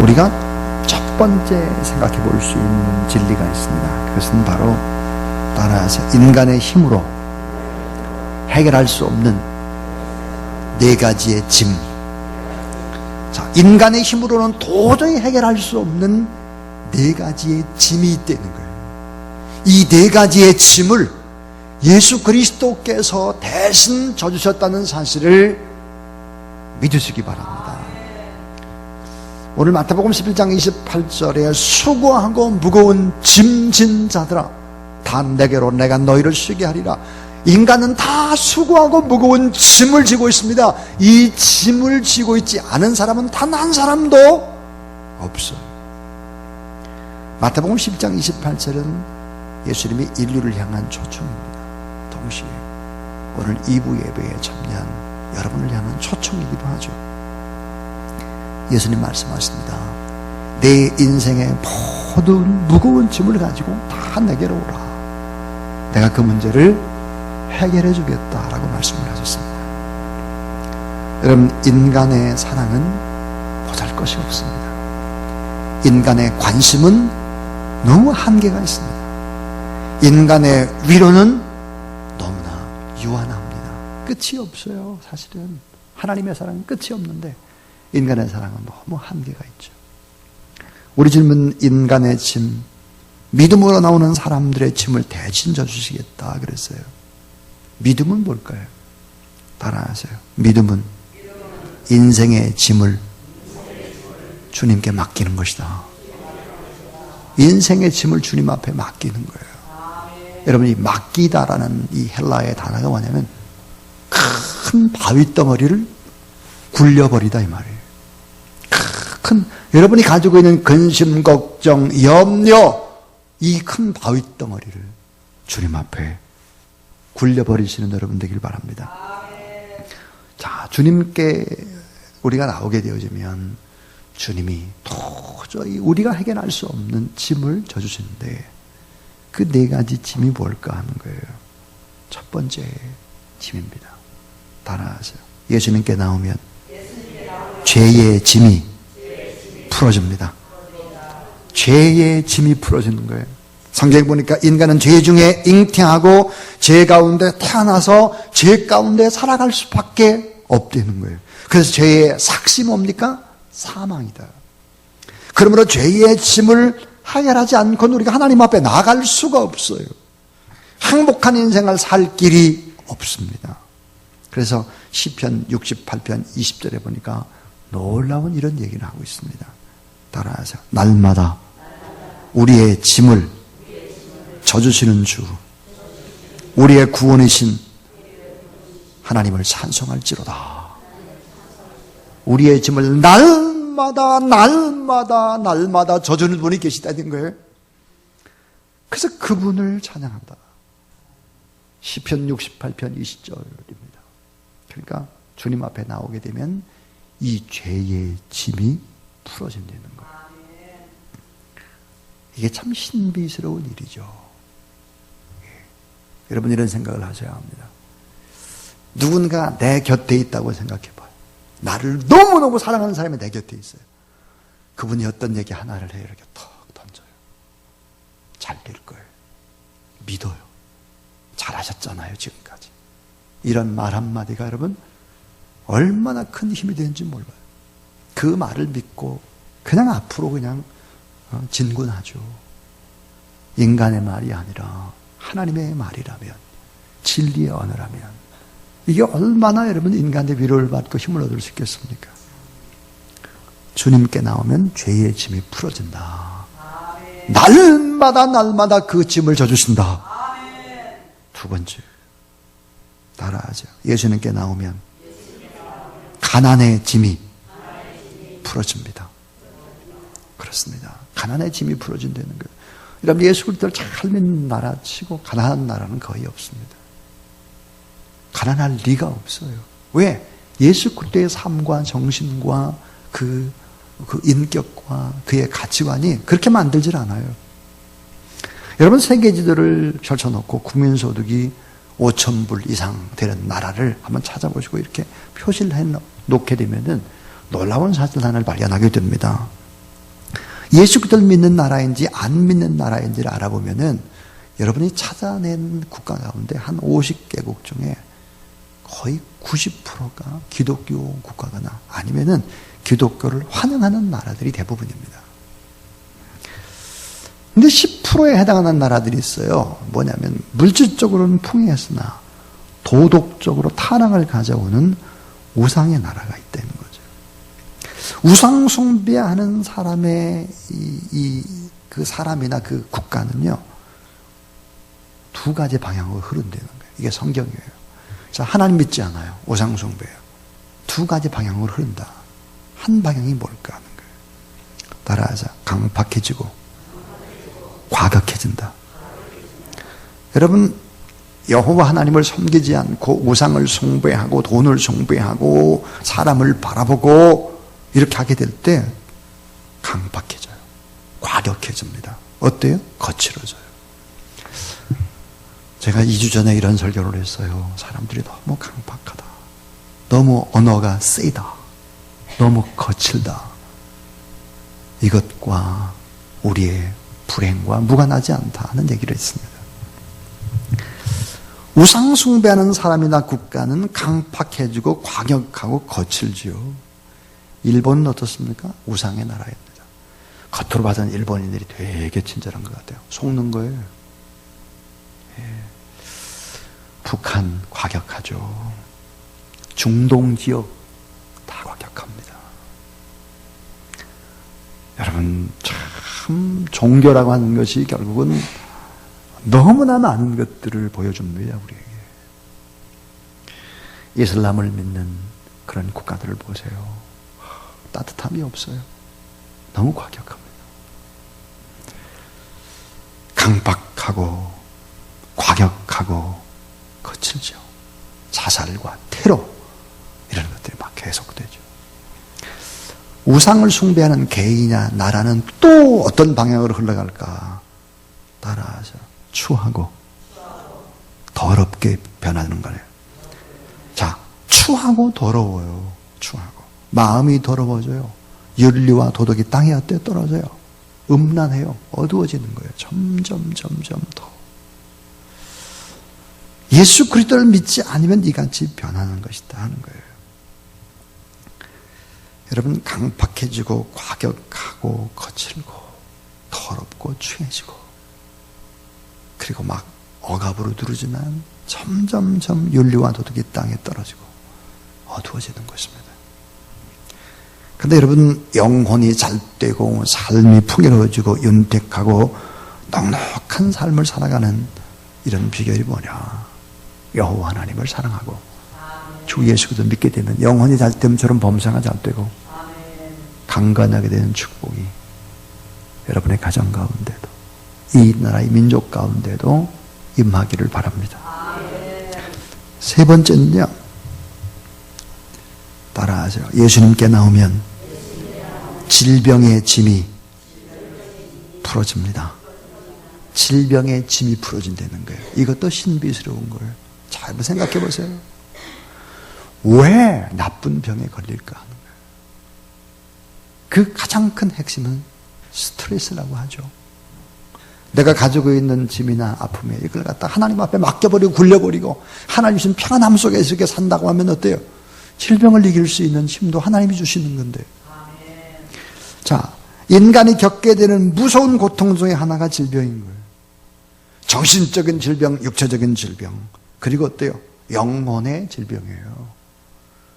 우리가 첫 번째 생각해 볼 수 있는 진리가 있습니다. 그것은 바로 따라서 인간의 힘으로 해결할 수 없는 네 가지의 짐. 자, 인간의 힘으로는 도저히 해결할 수 없는 네 가지의 짐이 있다는 거예요. 이 네 가지의 짐을 예수 그리스도께서 대신 져주셨다는 사실을 믿으시기 바랍니다. 오늘 마태복음 11장 28절에 수고하고 무거운 짐진 자들아 다 내게로 내가 너희를 쉬게 하리라. 인간은 다 수고하고 무거운 짐을 지고 있습니다. 이 짐을 지고 있지 않은 사람은 단 한 사람도 없어요. 마태복음 10장 28절은 예수님이 인류를 향한 초청입니다. 동시에 오늘 2부 예배에 참여한 여러분을 향한 초청이기도 하죠. 예수님 말씀하십니다. 내 인생의 모든 무거운 짐을 가지고 다 내게로 오라. 내가 그 문제를 해결해 주겠다라고 말씀을 하셨습니다. 여러분, 인간의 사랑은 보잘것이 없습니다. 인간의 관심은 너무 한계가 있습니다. 인간의 위로는 너무나 유한합니다. 끝이 없어요. 사실은 하나님의 사랑은 끝이 없는데 인간의 사랑은 너무 한계가 있죠. 우리 질문, 인간의 짐, 믿음으로 나오는 사람들의 짐을 대신 져주시겠다 그랬어요. 믿음은 뭘까요? 따라하세요. 믿음은 인생의 짐을 주님께 맡기는 것이다. 인생의 짐을 주님 앞에 맡기는 거예요. 여러분이 맡기다라는 이 헬라의 단어가 뭐냐면 큰 바위 덩어리를 굴려버리다 이 말이에요. 여러분이 가지고 있는 근심, 걱정, 염려, 이 큰 바위 덩어리를 주님 앞에 굴려버리시는 여러분 되길 바랍니다. 자, 주님께 우리가 나오게 되어지면 주님이 도저히 우리가 해결할 수 없는 짐을 져주시는데 그 네 가지 짐이 뭘까 하는 거예요. 첫 번째 짐입니다. 따라하세요. 예수님께 나오면 죄의 짐이 풀어집니다. 죄의 짐이 풀어지는 거예요. 성경에 보니까 인간은 죄 중에 잉태하고 죄 가운데 태어나서 죄 가운데 살아갈 수밖에 없다는 거예요. 그래서 죄의 삭시 뭡니까? 사망이다. 그러므로 죄의 짐을 해결하지 않고는 우리가 하나님 앞에 나아갈 수가 없어요. 행복한 인생을 살 길이 없습니다. 그래서 시편 68편 20절에 보니까 놀라운 이런 얘기를 하고 있습니다. 따라하세요. 날마다 우리의 짐을 져주시는 주, 우리의 구원이신 하나님을 찬송할지로다. 우리의 짐을 날마다 져주는 분이 계시다는 거예요. 그래서 그분을 찬양한다. 시편 68편 20절입니다. 그러니까 주님 앞에 나오게 되면 이 죄의 짐이 풀어진다는 거예요. 이게 참 신비스러운 일이죠. 여러분, 이런 생각을 하셔야 합니다. 누군가 내 곁에 있다고 생각해 봐요. 나를 너무너무 사랑하는 사람이 내 곁에 있어요. 그분이 어떤 얘기 하나를 해요. 이렇게 턱 던져요. 잘 될 거예요. 믿어요. 잘하셨잖아요, 지금까지. 이런 말 한마디가 여러분 얼마나 큰 힘이 되는지 몰라요. 그 말을 믿고 그냥 앞으로 그냥 진군하죠. 인간의 말이 아니라 하나님의 말이라면, 진리의 언어라면 이게 얼마나 여러분 인간의 위로를 받고 힘을 얻을 수 있겠습니까? 주님께 나오면 죄의 짐이 풀어진다. 날마다 그 짐을 져주신다. 두 번째, 따라하죠. 예수님께 나오면 가난의 짐이 풀어집니다. 그렇습니다. 가난의 짐이 풀어진다는 거예요. 여러분, 예수 그리스도를 잘 믿는 나라 치고 가난한 나라는 거의 없습니다. 가난할 리가 없어요. 왜? 예수 그리스도의 삶과 정신과 그 인격과 그의 가치관이 그렇게 만들질 않아요. 여러분, 세계 지도를 펼쳐놓고 국민소득이 5,000불 이상 되는 나라를 한번 찾아보시고 이렇게 표시를 해놓게 되면은 놀라운 사실 하나를 발견하게 됩니다. 예수 그리스도를 믿는 나라인지 안 믿는 나라인지를 알아보면은 여러분이 찾아낸 국가 가운데 한 50개국 중에 거의 90%가 기독교 국가거나 아니면은 기독교를 환영하는 나라들이 대부분입니다. 근데 10%에 해당하는 나라들이 있어요. 뭐냐면 물질적으로는 풍요했으나 도덕적으로 타락을 가져오는 우상의 나라가 있다는 거죠. 우상 숭배하는 사람의 그 사람이나 그 국가는요, 두 가지 방향으로 흐른다는 거예요. 이게 성경이에요. 자, 하나님 믿지 않아요. 우상 숭배예요. 두 가지 방향으로 흐른다. 한 방향이 뭘까 하는 거예요. 따라하자. 강팍해지고 과격해진다. 여러분, 여호와 하나님을 섬기지 않고 우상을 숭배하고 돈을 숭배하고 사람을 바라보고 이렇게 하게 될 때 강팍해져요. 과격해집니다. 어때요? 거칠어져요. 제가 2주 전에 이런 설교를 했어요. 사람들이 너무 강팍하다. 너무 언어가 세다. 너무 거칠다. 이것과 우리의 불행과 무관하지 않다 하는 얘기를 했습니다. 우상 숭배하는 사람이나 국가는 강팍해지고 과격하고 거칠지요. 일본은 어떻습니까? 우상의 나라입니다. 겉으로 봐서는 일본인들이 되게 친절한 것 같아요. 속는 거예요. 예. 북한 과격하죠. 중동 지역 다 과격합니다. 여러분, 참 종교라고 하는 것이 결국은 너무나 많은 것들을 보여줍니다. 우리에게. 이슬람을 믿는 그런 국가들을 보세요. 따뜻함이 없어요. 너무 과격합니다. 강박하고 과격하고 거칠죠. 자살과 테러 이런 것들이 막 계속되죠. 우상을 숭배하는 개인이나 나라는 또 어떤 방향으로 흘러갈까? 따라하죠. 추하고 더럽게 변하는 거예요. 자, 추하고 더러워요. 추하고 마음이 더러워져요. 윤리와 도덕이 땅에 떨어져요. 음란해요. 어두워지는 거예요. 점점 더. 예수 그리스도를 믿지 않으면 이같이 변하는 것이다 하는 거예요. 여러분, 강팍해지고 과격하고 거칠고 더럽고 추해지고 그리고 막 억압으로 누르지만 점점 윤리와 도덕이 땅에 떨어지고 어두워지는 것입니다. 그런데 여러분, 영혼이 잘되고 삶이 풍요로워지고 윤택하고 넉넉한 삶을 살아가는 이런 비결이 뭐냐? 여호와 하나님을 사랑하고 주 예수 그리스도 믿게 되면 영혼이 잘되면 저런 범사가 잘되고 강건하게 되는 축복이 여러분의 가정 가운데도 이 나라의 민족 가운데도 임하기를 바랍니다. 세 번째는요, 따라하세요. 예수님께 나오면 질병의 짐이 풀어집니다. 질병의 짐이 풀어진다는 거예요. 이것도 신비스러운 거예요. 잘 한번 생각해 보세요. 왜 나쁜 병에 걸릴까 하는 거예요. 그 가장 큰 핵심은 스트레스라고 하죠. 내가 가지고 있는 짐이나 아픔에 이걸 갖다 하나님 앞에 맡겨버리고 굴려버리고 하나님 주신 평안함 속에서 이렇게 산다고 하면 어때요? 질병을 이길 수 있는 힘도 하나님이 주시는 건데. 자, 인간이 겪게 되는 무서운 고통 중에 하나가 질병인 거예요. 정신적인 질병, 육체적인 질병, 그리고 어때요? 영혼의 질병이에요.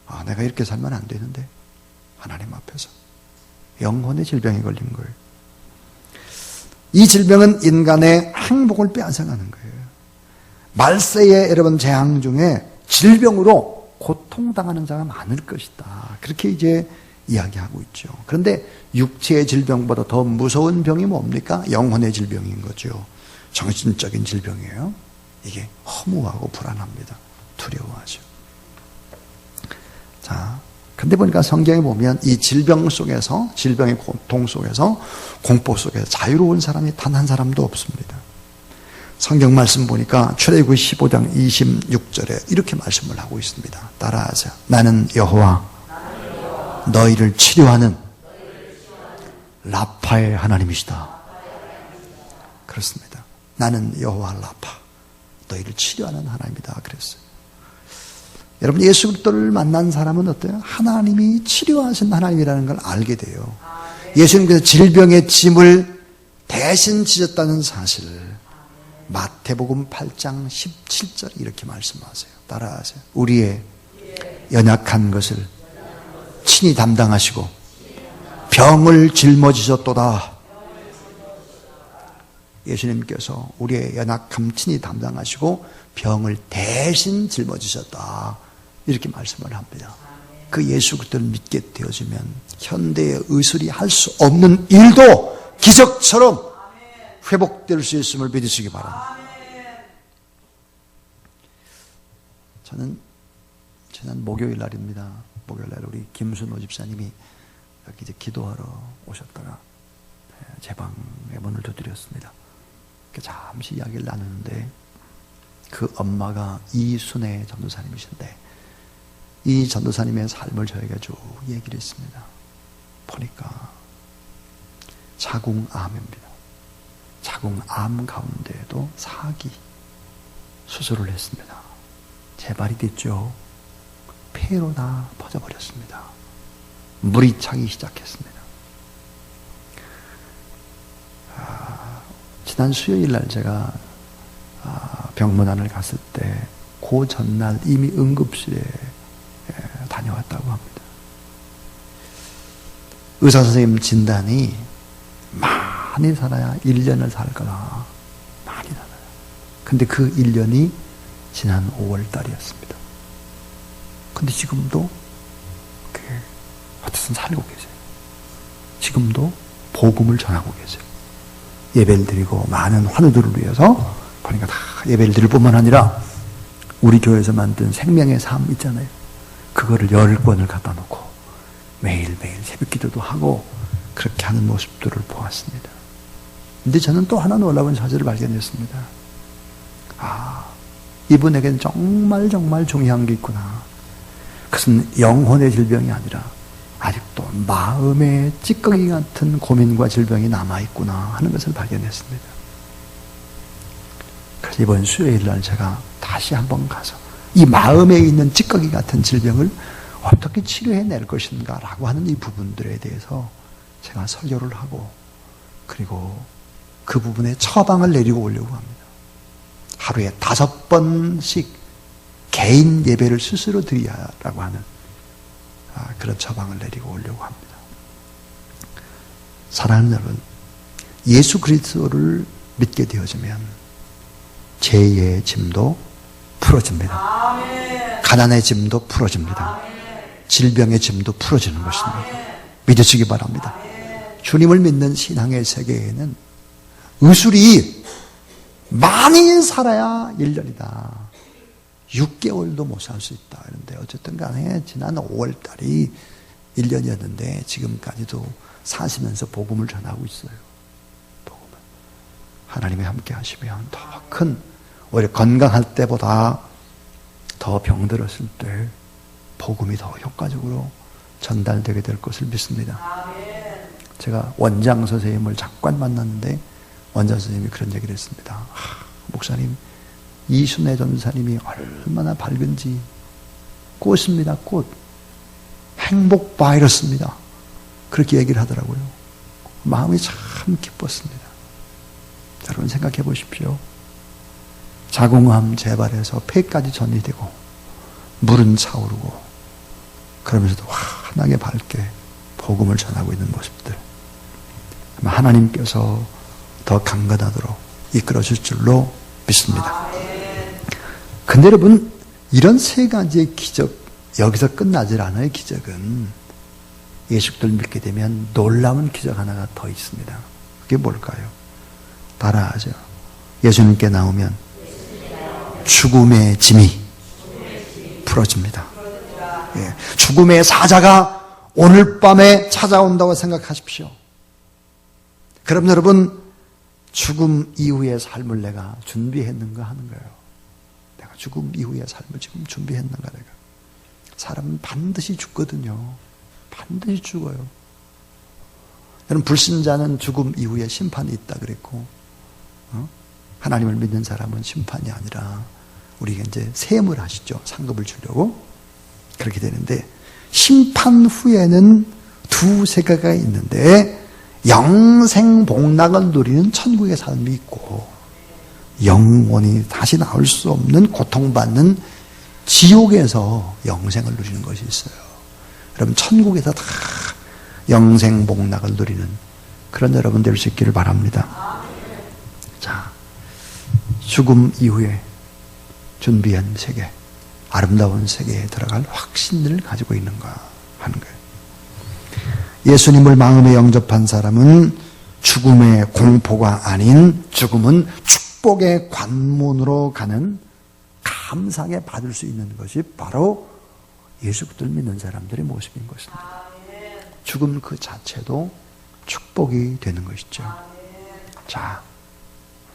아, 내가 이렇게 살면 안 되는데 하나님 앞에서 영혼의 질병에 걸린 거예요. 이 질병은 인간의 행복을 빼앗아가는 거예요. 말세의 여러분 재앙 중에 질병으로 고통당하는 자가 많을 것이다. 그렇게 이제 이야기하고 있죠. 그런데 육체의 질병보다 더 무서운 병이 뭡니까? 영혼의 질병인 거죠. 정신적인 질병이에요. 이게 허무하고 불안합니다. 두려워하죠. 자, 근데 보니까 성경에 보면 이 질병 속에서, 질병의 고통 속에서, 공포 속에서 자유로운 사람이 단 한 사람도 없습니다. 성경 말씀 보니까 출애굽기 15장 26절에 이렇게 말씀을 하고 있습니다. 따라하세요. 나는 여호와 너희를 치료하는 라파의 하나님이시다. 그렇습니다. 나는 여호와 라파, 너희를 치료하는 하나님이다 그랬어요. 여러분, 예수 그리스도를 만난 사람은 어때요? 하나님이 치료하신 하나님이라는 걸 알게 돼요. 예수님께서 질병의 짐을 대신 지셨다는 사실을 마태복음 8장 17절 이렇게 말씀하세요. 따라하세요. 우리의 연약한 것을 친히 담당하시고 병을 짊어지셨도다. 예수님께서 우리의 연약함 친히 담당하시고 병을 대신 짊어지셨다. 이렇게 말씀을 합니다. 그 예수 그리스도를 믿게 되어지면 현대의 의술이 할 수 없는 일도 기적처럼 회복될 수 있음을 믿으시기 바랍니다. 저는 지난 목요일 날입니다. 목요일 날 우리 김순호 집사님이 여기 이제 기도하러 오셨다가 제 방에 문을 두드렸습니다. 잠시 이야기를 나누는데 그 엄마가 이순애 전도사님이신데 이 전도사님의 삶을 저에게 쭉 얘기를 했습니다. 보니까 자궁암입니다. 자궁암 가운데에도 사기 수술을 했습니다. 재발이 됐죠. 폐로 다 퍼져버렸습니다. 물이 차기 시작했습니다. 지난 수요일 날 제가 병문안을 갔을 때 그 전날 이미 응급실에 다녀왔다고 합니다. 의사 선생님 진단이 많이 살아야 1년을 살 거다. 많이 살아요. 근데 그 1년이 지난 5월 달이었습니다. 근데 지금도 어쨌든 살고 계세요. 지금도 복음을 전하고 계세요. 예배를 드리고 많은 환우들을 위해서 그러니까 다 예배를 드릴 뿐만 아니라 우리 교회에서 만든 생명의 삶 있잖아요. 그거를 10권을 갖다 놓고 매일매일 새벽 기도도 하고 그렇게 하는 모습들을 보았습니다. 근데 저는 또 하나 놀라운 사실을 발견했습니다. 이분에게는 정말 중요한 게 있구나. 그것은 영혼의 질병이 아니라 아직도 마음의 찌꺼기 같은 고민과 질병이 남아있구나 하는 것을 발견했습니다. 그래서 이번 수요일 날 제가 다시 한번 가서 이 마음에 있는 찌꺼기 같은 질병을 어떻게 치료해낼 것인가 라고 하는 이 부분들에 대해서 제가 설교를 하고 그리고 그 부분에 처방을 내리고 오려고 합니다. 하루에 5번씩 개인 예배를 스스로 드리라고 하는 그런 처방을 내리고 오려고 합니다. 사랑하는 여러분, 예수 그리스도를 믿게 되어지면 죄의 짐도 풀어집니다. 가난의 짐도 풀어집니다. 질병의 짐도 풀어지는 것입니다. 믿으시기 바랍니다. 주님을 믿는 신앙의 세계에는 의술이 많이 살아야 1년이다. 6개월도 못 살 수 있다. 그런데 어쨌든 간에 지난 5월 달이 1년이었는데 지금까지도 사시면서 복음을 전하고 있어요. 복음을. 하나님이 함께 하시면 더 큰, 오히려 건강할 때보다 더 병들었을 때 복음이 더 효과적으로 전달되게 될 것을 믿습니다. 제가 원장 선생님을 잠깐 만났는데 원장 선생님이 그런 얘기를 했습니다. 목사님, 이순애 전사님이 얼마나 밝은지 꽃입니다. 꽃. 행복 바이러스입니다. 그렇게 얘기를 하더라고요. 마음이 참 기뻤습니다. 여러분 생각해 보십시오. 자궁암 재발해서 폐까지 전이되고 물은 차오르고 그러면서도 환하게 밝게 복음을 전하고 있는 모습들. 아마 하나님께서 더 강건하도록 이끌어 줄 줄로 믿습니다. 근데 여러분, 이런 세 가지의 기적, 여기서 끝나질 않아요. 기적은 예수를 믿게 되면 놀라운 기적 하나가 더 있습니다. 그게 뭘까요? 따라하죠. 예수님께 나오면 죽음의 짐이 풀어집니다. 예. 죽음의 사자가 오늘 밤에 찾아온다고 생각하십시오. 그럼 여러분, 죽음 이후의 삶을 내가 준비했는가 하는 거예요. 내가 죽음 이후의 삶을 지금 준비했는가 내가. 사람은 반드시 죽거든요. 반드시 죽어요. 여러분, 불신자는 죽음 이후에 심판이 있다 그랬고, 하나님을 믿는 사람은 심판이 아니라 우리가 이제 세움을 하시죠. 상급을 주려고. 그렇게 되는데, 심판 후에는 두 세계가 있는데, 영생 복락을 누리는 천국의 삶이 있고, 영원히 다시 나올 수 없는 고통받는 지옥에서 영생을 누리는 것이 있어요. 여러분, 천국에서 다 영생 복락을 누리는 그런 여러분 될 수 있기를 바랍니다. 자, 죽음 이후에 준비한 세계, 아름다운 세계에 들어갈 확신을 가지고 있는가 하는 거예요. 예수님을 마음에 영접한 사람은 죽음의 공포가 아닌 죽음은 축복의 관문으로 가는 감사하게 받을 수 있는 것이 바로 예수 그리스도를 믿는 사람들의 모습인 것입니다. 죽음 그 자체도 축복이 되는 것이죠. 자,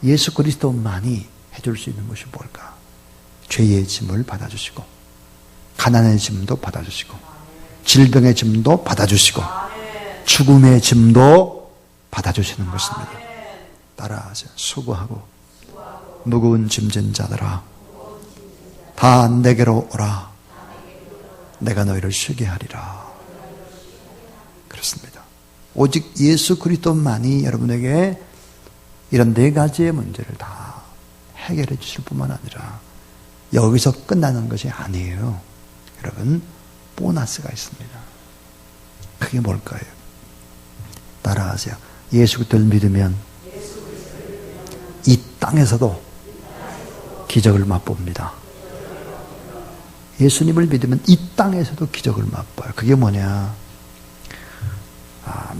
예수 그리스도만이 해줄 수 있는 것이 뭘까? 죄의 짐을 받아주시고, 가난의 짐도 받아주시고, 질병의 짐도 받아주시고, 죽음의 짐도 받아주시는 것입니다. 따라하세요. 수고하고 무거운 짐진 자들아, 다 내게로 오라. 내가 너희를 쉬게 하리라. 그렇습니다. 오직 예수 그리스도만이 여러분에게 이런 네 가지의 문제를 다 해결해 주실 뿐만 아니라 여기서 끝나는 것이 아니에요. 여러분, 보너스가 있습니다. 그게 뭘까요? 따라하세요. 예수 그리스도를 믿으면 이 땅에서도 기적을 맛봅니다. 예수님을 믿으면 이 땅에서도 기적을 맛봐요. 그게 뭐냐?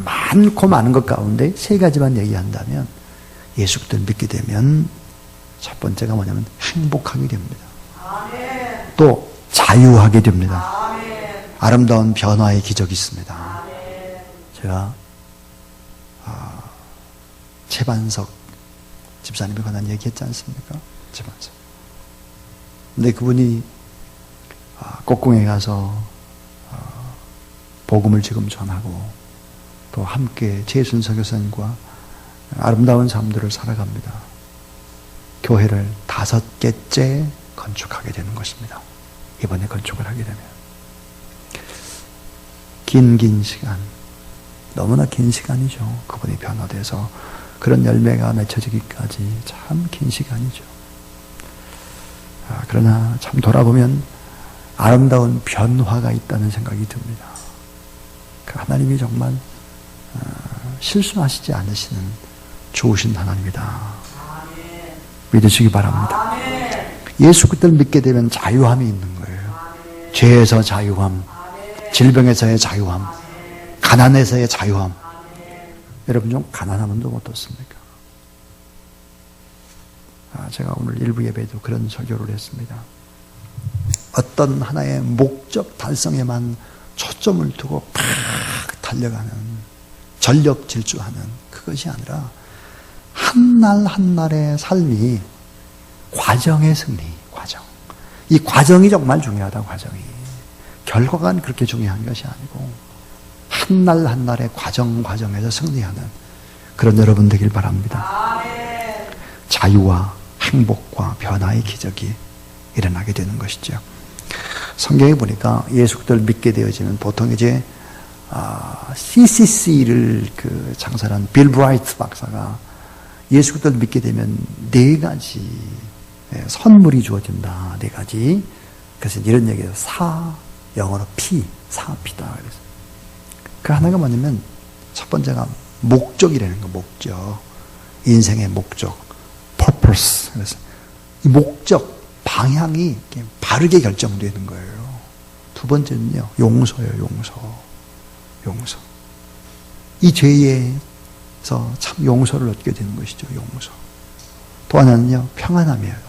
많고 많은 것 가운데 세 가지만 얘기한다면, 예수 그리스도를 믿게 되면 첫 번째가 뭐냐면 행복하게 됩니다. 또 자유하게 됩니다. 아름다운 변화의 기적이 있습니다. 제가 최반석 집사님에 관한 얘기했지 않습니까? 최반석. 근데 그분이 꼭궁에 가서 복음을 지금 전하고 또 함께 최순서 교사님과 아름다운 삶들을 살아갑니다. 교회를 5개째 건축하게 되는 것입니다. 이번에 건축을 하게 되면 긴 시간, 너무나 긴 시간이죠. 그분이 변화돼서 그런 열매가 맺혀지기까지 참 긴 시간이죠. 그러나 참 돌아보면 아름다운 변화가 있다는 생각이 듭니다. 하나님이 정말 실수하시지 않으시는 좋으신 하나님이다. 믿으시기 바랍니다. 예수 그리스도를 믿게 되면 자유함이 있는 거예요. 죄에서 자유함, 질병에서의 자유함, 가난에서의 자유함. 여러분 좀 가난하면 좀 어떻습니까? 제가 오늘 일부 예배에도 그런 설교를 했습니다. 어떤 하나의 목적 달성에만 초점을 두고 팍 달려가는, 전력 질주하는 그것이 아니라 한 날 한 날의 삶이 과정의 승리, 과정. 이 과정이 정말 중요하다, 과정이. 결과가 그렇게 중요한 것이 아니고 한 날 한 날의 과정에서 승리하는 그런 여러분 되길 바랍니다. 자유와 행복과 변화의 기적이 일어나게 되는 것이죠. 성경에 보니까 예수 그리스도를 믿게 되어지면 보통 이제 CCC를 창설한 빌 브라이트 박사가 예수 그리스도를 믿게 되면 4가지 선물이 주어진다. 4가지. 그래서 이런 얘기예요. 영어로 사피다. 그래서 그 하나가 뭐냐면 첫 번째가 목적이라는 거, 목적. 인생의 목적, purpose. 그래서 이 목적, 방향이 바르게 결정되는 거예요. 두 번째는요, 용서예요, 용서. 이 죄에서 참 용서를 얻게 되는 것이죠, 용서. 또 하나는요, 평안함이에요.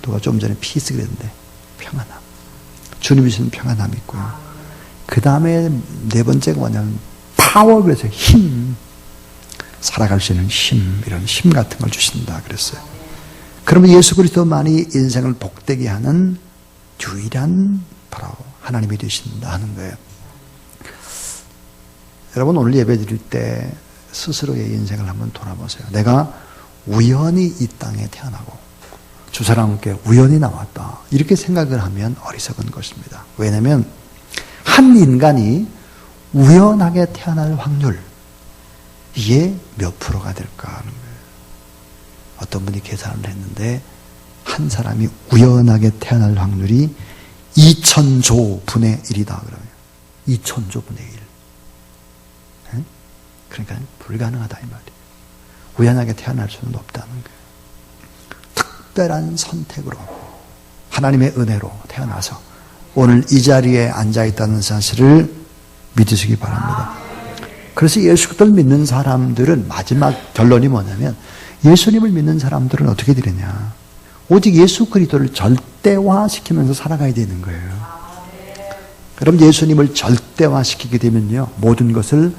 누가 좀 전에 피스 그랬는데, 평안함. 주님이 주시는 평안함이 있고요. 그 다음에 4번째가 뭐냐면, 파워, 그래서 힘. 살아갈 수 있는 힘, 이런 힘 같은 걸 주신다 그랬어요. 그러면 예수 그리스도만이 인생을 복되게 하는 유일한 바로 하나님이 되신다 하는 거예요. 여러분 오늘 예배 드릴 때 스스로의 인생을 한번 돌아보세요. 내가 우연히 이 땅에 태어나고 두 사람과 우연히 나왔다. 이렇게 생각을 하면 어리석은 것입니다. 왜냐하면 한 인간이 우연하게 태어날 확률, 이게 몇 프로가 될까 하는 거예요. 어떤 분이 계산을 했는데 한 사람이 우연하게 태어날 확률이 2000조 분의 1이다 그러면 2000조 분의 1. 네? 그러니까 불가능하다 이 말이에요. 우연하게 태어날 수는 없다는 거예요. 특별한 선택으로 하나님의 은혜로 태어나서 오늘 이 자리에 앉아있다는 사실을 믿으시기 바랍니다. 그래서 예수 그리스도를 믿는 사람들은 마지막 결론이 뭐냐면 예수님을 믿는 사람들은 어떻게 되느냐. 오직 예수 그리스도를 절대화시키면서 살아가야 되는 거예요. 그럼 예수님을 절대화시키게 되면요, 모든 것을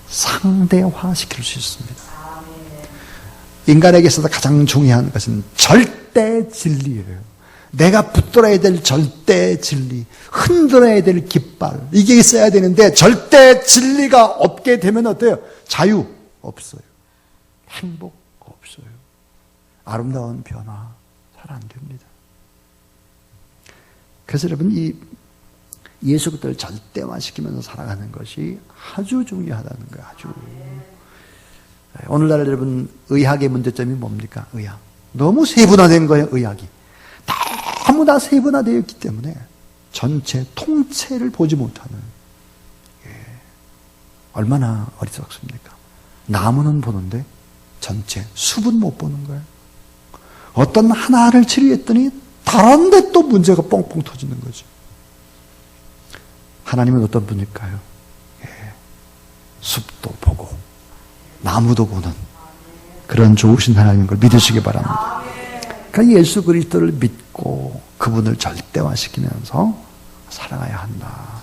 상대화시킬 수 있습니다. 인간에게 있어서 가장 중요한 것은 절대 진리예요. 내가 붙들어야 될 절대 진리, 흔들어야 될 깃발, 이게 있어야 되는데 절대 진리가 없게 되면 어때요? 자유 없어요. 행복 없어요. 아름다운 변화 잘 안 됩니다. 그래서 여러분 이 예수 그리스도를 절대화시키면서 살아가는 것이 아주 중요하다는 거예요. 아주. 오늘날 여러분 의학의 문제점이 뭡니까? 의학. 너무 세분화된 거예요. 의학이. 너무 다 세분화되어 있기 때문에 전체 통째를 보지 못하는. 얼마나 어리석습니까? 나무는 보는데 전체 숲은 못 보는 거예요. 어떤 하나를 치료했더니 다른데 또 문제가 뻥뻥 터지는 거죠. 하나님은 어떤 분일까요? 숲도 보고 나무도 보는 그런 좋으신 하나님인 걸 믿으시기 바랍니다. 그러니까 예수 그리스도를 믿고 그분을 절대화시키면서 살아가야 한다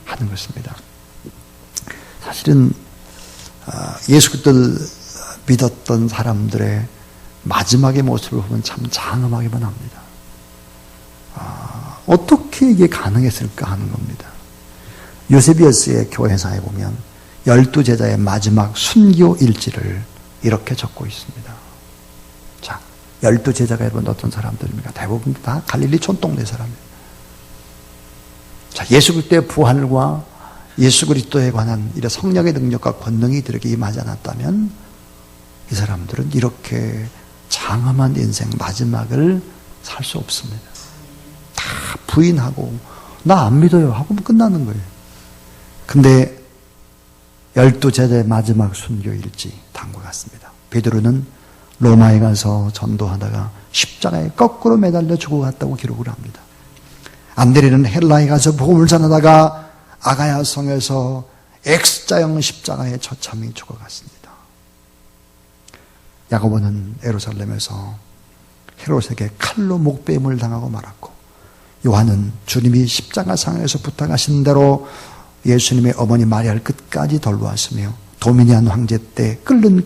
하는 것입니다. 사실은 예수 그리스도를 믿었던 사람들의 마지막의 모습을 보면 참 장엄하기만 합니다. 어떻게 이게 가능했을까 하는 겁니다. 요세비어스의 교회사에 보면 12제자의 마지막 순교 일지를 이렇게 적고 있습니다. 자, 12제자가 여러분 어떤 사람들입니까? 대부분 다 갈릴리 촌동네 사람이에요. 자, 예수 그리스도의 부활과 예수 그리스도에 관한 이런 성령의 능력과 권능이 이들에게 임하지 않았다면 이 사람들은 이렇게 장엄한 인생 마지막을 살 수 없습니다. 다 부인하고 나 안 믿어요 하고 끝나는 거예요. 근데 12제자의 마지막 순교일지 다음과 같습니다. 베드로는 로마에 가서 전도하다가 십자가에 거꾸로 매달려 죽어갔다고 기록을 합니다. 안드레는 헬라에 가서 복음을 전하다가 아가야 성에서 X자형 십자가에 처참히 죽어갔습니다. 야고보는 예루살렘에서 헤롯에게 칼로 목베임을 당하고 말았고, 요한은 주님이 십자가상에서 부탁하신 대로 예수님의 어머니 마리아를 끝까지 돌보았으며 도미니안 황제 때 끓는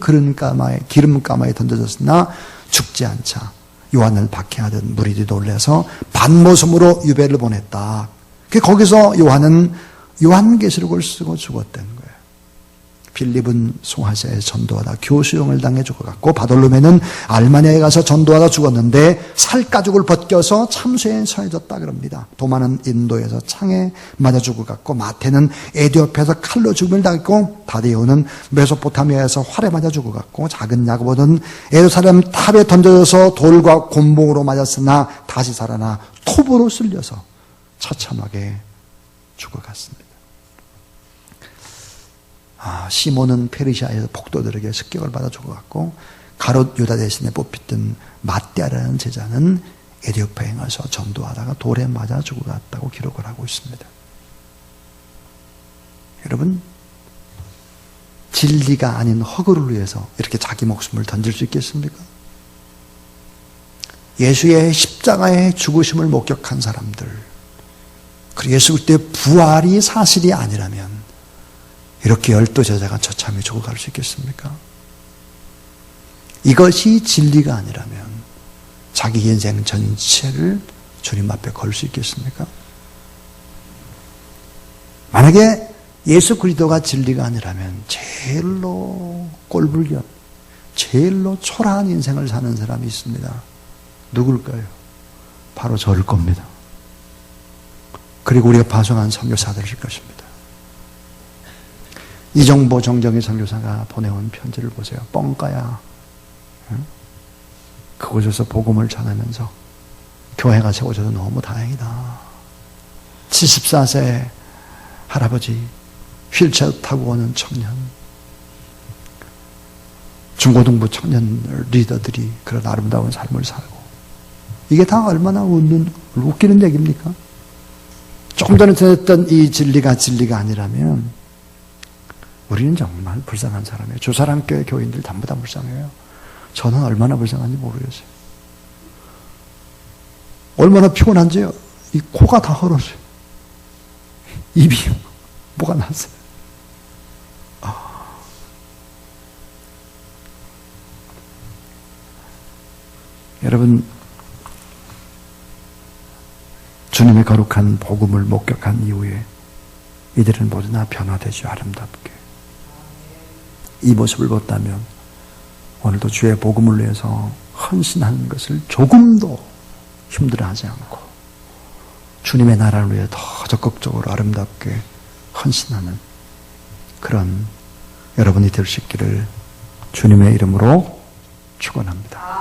기름가마에 던져졌으나 죽지 않자 요한을 박해하던 무리들이 놀라서 반모섬으로 유배를 보냈다. 거기서 요한은 요한계시록을 쓰고 죽었다는 거예요. 빌립은 소아시아에 전도하다 교수형을 당해 죽어갔고, 바돌로메는 알마니아에 가서 전도하다 죽었는데 살가죽을 벗겨서 참수에 처해졌다 그럽니다. 도마는 인도에서 창에 맞아 죽어갔고, 마태는 에디오피아에서 칼로 죽음을 당했고, 다데오는 메소포타미아에서 활에 맞아 죽어갔고, 작은 야고보는 예루살렘 탑에 던져져서 돌과 곤봉으로 맞았으나 다시 살아나 톱으로 쓸려서 처참하게 죽어갔습니다. 시몬은 페르시아에서 폭도들에게 습격을 받아 죽어갔고, 가롯 유다 대신에 뽑혔던 마띠아라는 제자는 에디오피아에 가서 전도하다가 돌에 맞아 죽어갔다고 기록을 하고 있습니다. 여러분, 진리가 아닌 허구를 위해서 이렇게 자기 목숨을 던질 수 있겠습니까? 예수의 십자가의 죽으심을 목격한 사람들, 그리고 예수 그리스도의 부활이 사실이 아니라면 이렇게 12제자가 처참히 죽어갈 수 있겠습니까? 이것이 진리가 아니라면 자기 인생 전체를 주님 앞에 걸 수 있겠습니까? 만약에 예수 그리스도가 진리가 아니라면 제일로 꼴불견, 제일로 초라한 인생을 사는 사람이 있습니다. 누굴까요? 바로 저일 겁니다. 그리고 우리가 파송한 선교사들일 것입니다. 이정보 정정의 선교사가 보내온 편지를 보세요. 뻥까야. 그곳에서 복음을 전하면서 교회가 세워져서 너무 다행이다. 74세 할아버지, 휠체어 타고 오는 청년, 중고등부 청년 리더들이 그런 아름다운 삶을 살고, 이게 다 얼마나 웃기는 얘기입니까? 조금 전에 들었던 이 진리가 아니라면 우리는 정말 불쌍한 사람이에요. 조사랑교회 교인들 전부 다 불쌍해요. 저는 얼마나 불쌍한지 모르겠어요. 얼마나 피곤한지요. 이 코가 다 헐었어요. 입이 뭐가 났어요. 여러분, 주님의 거룩한 복음을 목격한 이후에 이들은 모두 다 변화되죠. 아름답게. 이 모습을 봤다면 오늘도 주의 복음을 위해서 헌신하는 것을 조금도 힘들어하지 않고 주님의 나라를 위해 더 적극적으로 아름답게 헌신하는 그런 여러분이 될 수 있기를 주님의 이름으로 축원합니다.